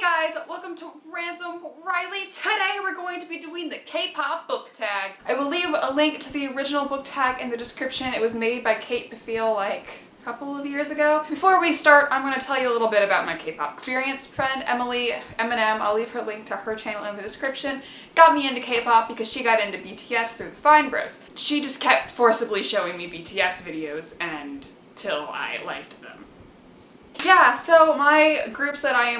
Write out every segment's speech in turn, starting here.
guys, welcome to Ransom Riley. Today we're going to be doing the K-pop book tag. I will leave a link to the original book tag in the description. It was made by Kate Befeel like a couple of years ago. Before we start, I'm going to tell you a little bit about my K-pop experience. Friend Emily M&M, I'll leave her link to her channel in the description, got me into K-pop because she got into BTS through the Fine Bros. She just kept forcibly showing me BTS videos until I liked them. Yeah, so my groups that I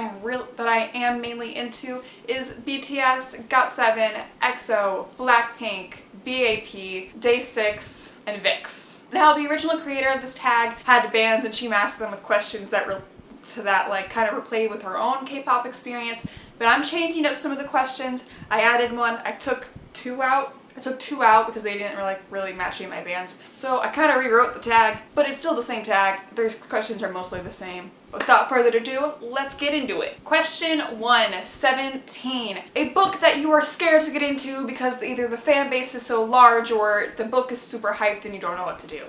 am mainly into is BTS, GOT7, EXO, Blackpink, BAP, Day6, and VIX. Now, the original creator of this tag had bands and she masked them with questions that kind of replayed with her own K-pop experience, but I'm changing up some of the questions. I added one. I took two out because they didn't really match any of my bands. So I kind of rewrote the tag, but it's still the same tag. Their questions are mostly the same. Without further ado, let's get into it. Question 1, 17. A book that you are scared to get into because either the fan base is so large or the book is super hyped and you don't know what to do.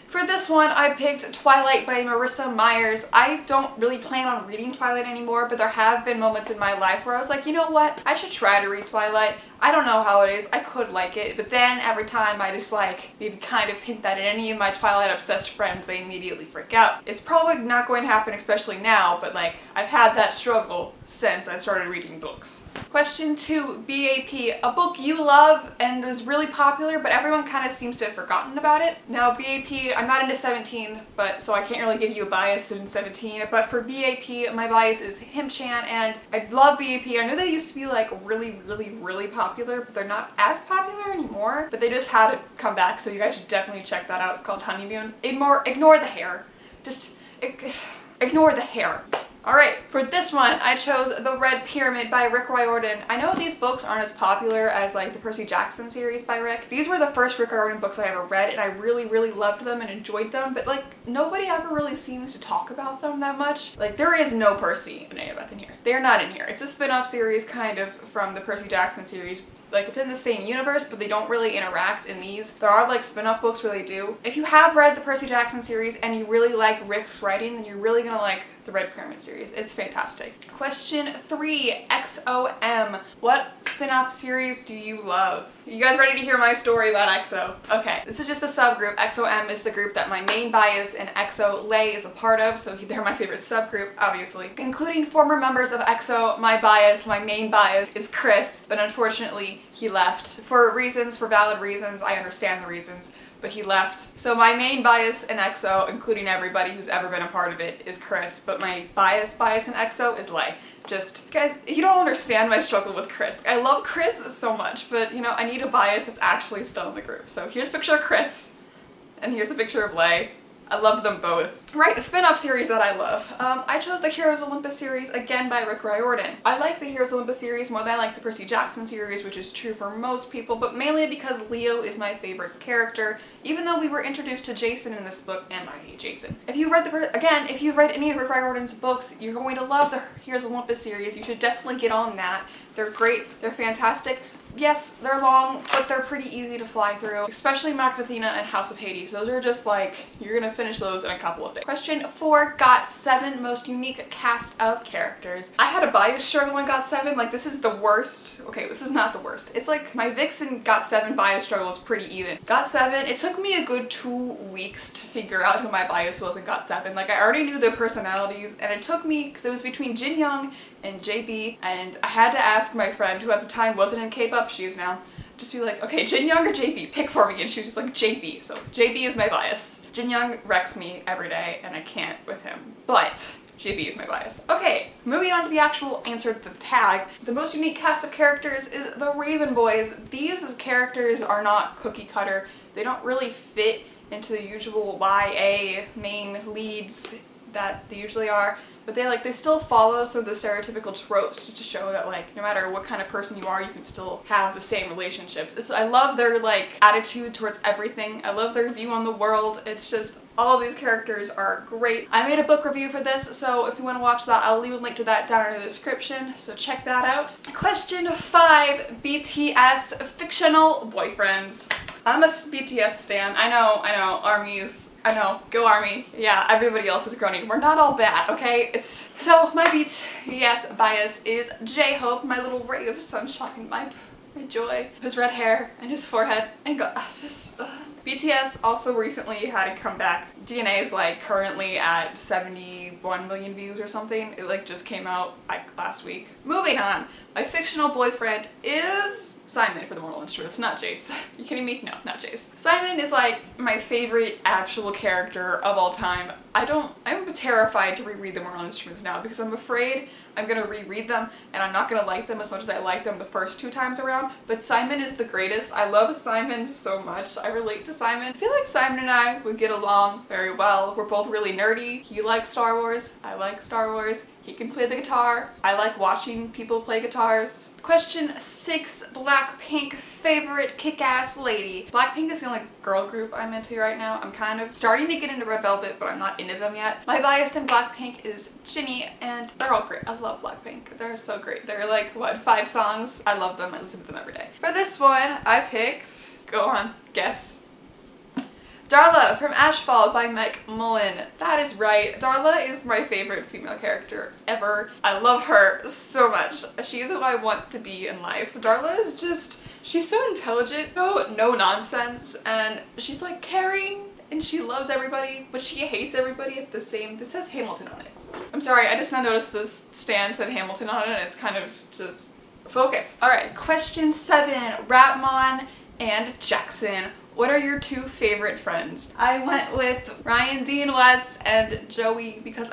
For this one, I picked Twilight by Marissa Myers. I don't really plan on reading Twilight anymore, but there have been moments in my life where I was like, you know what? I should try to read Twilight. I don't know how it is. I could like it, but then every time I just maybe kind of hint that at any of my Twilight obsessed friends, they immediately freak out. It's probably not going to happen, especially now, but I've had that struggle since I started reading books. Question 2, BAP, a book you love and was really popular, but everyone kind of seems to have forgotten about it. Now BAP, I'm not into 17, so I can't really give you a bias in 17, but for BAP, my bias is Him-chan, and I love BAP. I know they used to be really popular, but they're not as popular anymore, but they just had to come back, so you guys should definitely check that out. It's called Honeymoon. Ignore the hair. Just ignore the hair. Alright, for this one, I chose The Red Pyramid by Riordan. I know these books aren't as popular as the Percy Jackson series by Rick. These were the first Riordan books I ever read, and I really loved them and enjoyed them, but nobody ever really seems to talk about them that much. There is no Percy and Annabeth in here. They're not in here. It's a spin-off series kind of from the Percy Jackson series. It's in the same universe, but they don't really interact in these. There are spin-off books where they do. If you have read the Percy Jackson series and you really like Rick's writing, then you're really gonna like the Red Pyramid series. It's fantastic. Question 3, exo-m. What spin-off series do you love? You guys ready to hear my story about EXO? Okay, this is just a subgroup. Exo-m is the group that my main bias and exo-l is a part of, so they're my favorite subgroup, obviously. Including former members of EXO, my main bias is Chris, but unfortunately he left. For valid reasons, I understand the reasons, but he left. So my main bias in EXO, including everybody who's ever been a part of it, is Chris, but my bias in EXO is Leigh. Guys, you don't understand my struggle with Chris. I love Chris so much, but I need a bias that's actually still in the group. So here's a picture of Chris, and here's a picture of Leigh. I love them both. Right, a spin-off series that I love. I chose the Heroes of Olympus series, again by Riordan. I like the Heroes of Olympus series more than I like the Percy Jackson series, which is true for most people, but mainly because Leo is my favorite character, even though we were introduced to Jason in this book, and I hate Jason. If you've read any of Riordan's books, you're going to love the Heroes of Olympus series. You should definitely get on that. They're great, they're fantastic. Yes, they're long, but they're pretty easy to fly through, especially Macbethina and House of Hades. Those are just you're gonna finish those in a couple of days. Question 4, GOT7, most unique cast of characters. I had a bias struggle in GOT7, this is the worst. Okay, this is not the worst. It's my VIX and GOT7 bias struggle is pretty even. GOT7, it took me a good 2 weeks to figure out who my bias was in GOT7. I already knew their personalities, and it took me, because it was between Jin Young and JB, and I had to ask my friend, who at the time wasn't in K-pop, she is now, just be okay, Jin Young or JB, pick for me, and she was just JB, so JB is my bias. Jin Young wrecks me every day, and I can't with him, but JB is my bias. Okay, moving on to the actual answer to the tag. The most unique cast of characters is the Raven Boys. These characters are not cookie cutter. They don't really fit into the usual YA main leads that they usually are, but they still follow some of the stereotypical tropes just to show that no matter what kind of person you are, you can still have the same relationships. I love their attitude towards everything. I love their view on the world. It's just all of these characters are great. I made a book review for this, so if you want to watch that, I'll leave a link to that down in the description, so check that out. Question 5, BTS fictional boyfriends. I'm a BTS stan. I know, armies. I know, go army. Yeah, everybody else is groaning. We're not all bad, okay? So my BTS bias is J-Hope, my little ray of sunshine, my joy. His red hair and his forehead and BTS also recently had a comeback. DNA is like currently at 71 million views or something. It like just came out like last week. Moving on. My fictional boyfriend is Simon for the Mortal Instruments, not Jace. You kidding me? No, not Jace. Simon is like my favorite actual character of all time. I'm terrified to reread the Mortal Instruments now because I'm afraid I'm gonna reread them and I'm not gonna like them as much as I liked them the first 2 times around. But Simon is the greatest. I love Simon so much. I relate to Simon. I feel like Simon and I would get along very well. We're both really nerdy. He likes Star Wars. I like Star Wars. He can play the guitar. I like watching people play guitars. Question 6, Blackpink favorite kick-ass lady. Blackpink is the only girl group I'm into right now. I'm kind of starting to get into Red Velvet, but I'm not into them yet. My bias in Blackpink is Jinny, and they're all great. I love Blackpink. They're so great. They're like, what, 5 songs? I love them. I listen to them every day. For this one, I picked, go on, guess. Darla from Ashfall by Mike Mullen. That is right. Darla is my favorite female character ever. I love her so much. She's who I want to be in life. Darla is just, she's so intelligent, so no nonsense, and she's like caring and she loves everybody, but she hates everybody at the same, this says Hamilton on it. I'm sorry, I just now noticed this stand said Hamilton on it and it's kind of just focus. Alright, question 7, Ratmon and Jackson. What are your 2 favorite friends? I went with Ryan, Dean West, and Joey because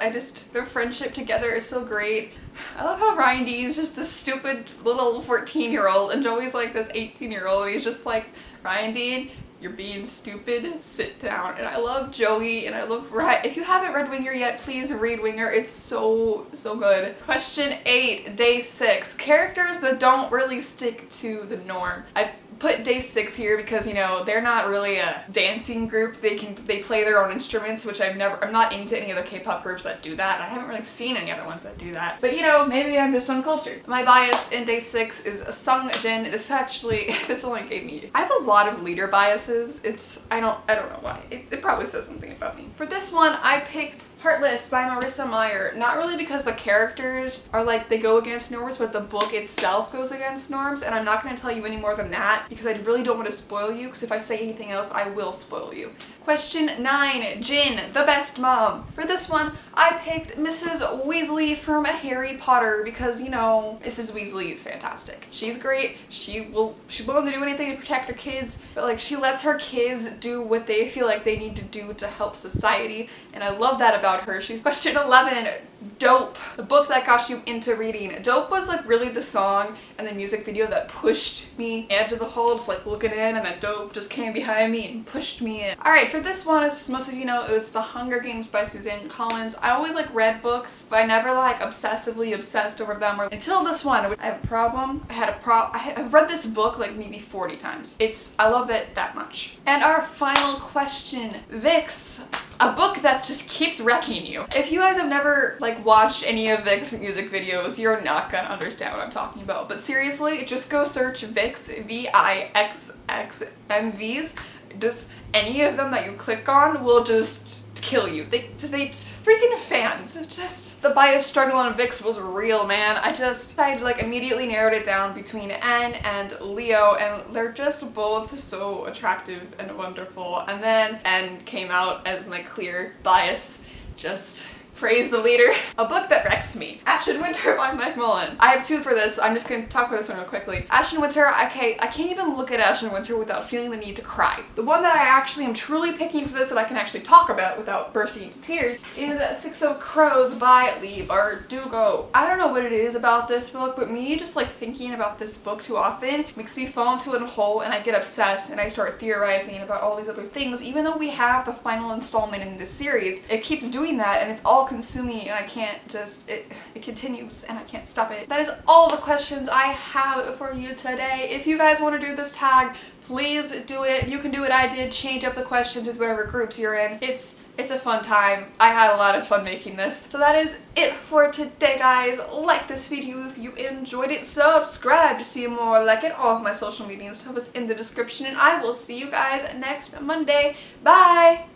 their friendship together is so great. I love how Ryan D is just this stupid little 14-year-old and Joey's like this 18-year-old and he's just like, Ryan Dean, you're being stupid, sit down. And I love Joey and I love Ryan. If you haven't read Winger yet, please read Winger. It's so good. Question 8, Day 6. Characters that don't really stick to the norm. I put Day 6 here because, you know, they're not really a dancing group. They play their own instruments, which I'm not into any of the K-pop groups that do that. I haven't really seen any other ones that do that. But you know, maybe I'm just uncultured. My bias in Day 6 is Sungjin. This actually, this only gave me, I have a lot of leader biases. I don't know why. It probably says something about me. For this one, I picked Heartless by Marissa Meyer. Not really because the characters are like, they go against norms, but the book itself goes against norms, and I'm not going to tell you any more than that because I really don't want to spoil you, because if I say anything else, I will spoil you. Question 9, Jin, the best mom. For this one, I picked Mrs. Weasley from Harry Potter because, you know, Mrs. Weasley is fantastic. She's great. She's willing to do anything to protect her kids, but like she lets her kids do what they feel like they need to do to help society, and I love that about her. She's question 11, Dope, the book that got you into reading. Dope was like really the song and the music video that pushed me into the hole, just like looking in, and then Dope just came behind me and pushed me in. Alright, for this one, as most of you know, it was The Hunger Games by Suzanne Collins. I always like read books, but I never like obsessively obsessed over them, or until this one. I have a problem. I've read this book like maybe 40 times. I love it that much. And our final question, Vix, a book that just keeps wrecking you. If you guys have never like watched any of Vic's music videos, you're not gonna understand what I'm talking about. But seriously, just go search Vix, VIXXMVs. Just any of them that you click on will just kill you. They freaking fans. Just the bias struggle on Vix was real, man. I like immediately narrowed it down between N and Leo, and they're just both so attractive and wonderful. And then N came out as my clear bias. Just praise the leader. A book that wrecks me. Ash and Winter by Mike Mullen. I have 2 for this. I'm just gonna talk about this one real quickly. Ash and Winter, I can't even look at Ash and Winter without feeling the need to cry. The one that I actually am truly picking for this that I can actually talk about without bursting into tears is 60 Crows by Leigh Bardugo. I don't know what it is about this book, but me just like thinking about this book too often makes me fall into a hole, and I get obsessed and I start theorizing about all these other things. Even though we have the final installment in this series, it keeps doing that, and it's all consuming and I can't just, it continues and I can't stop it. That is all the questions I have for you today. If you guys want to do this tag, please do it. You can do what I did, change up the questions with whatever groups you're in. It's a fun time. I had a lot of fun making this. So that is it for today, guys. Like this video if you enjoyed it. Subscribe to see more. Like it. All of my social media stuff is in the description. And I will see you guys next Monday. Bye!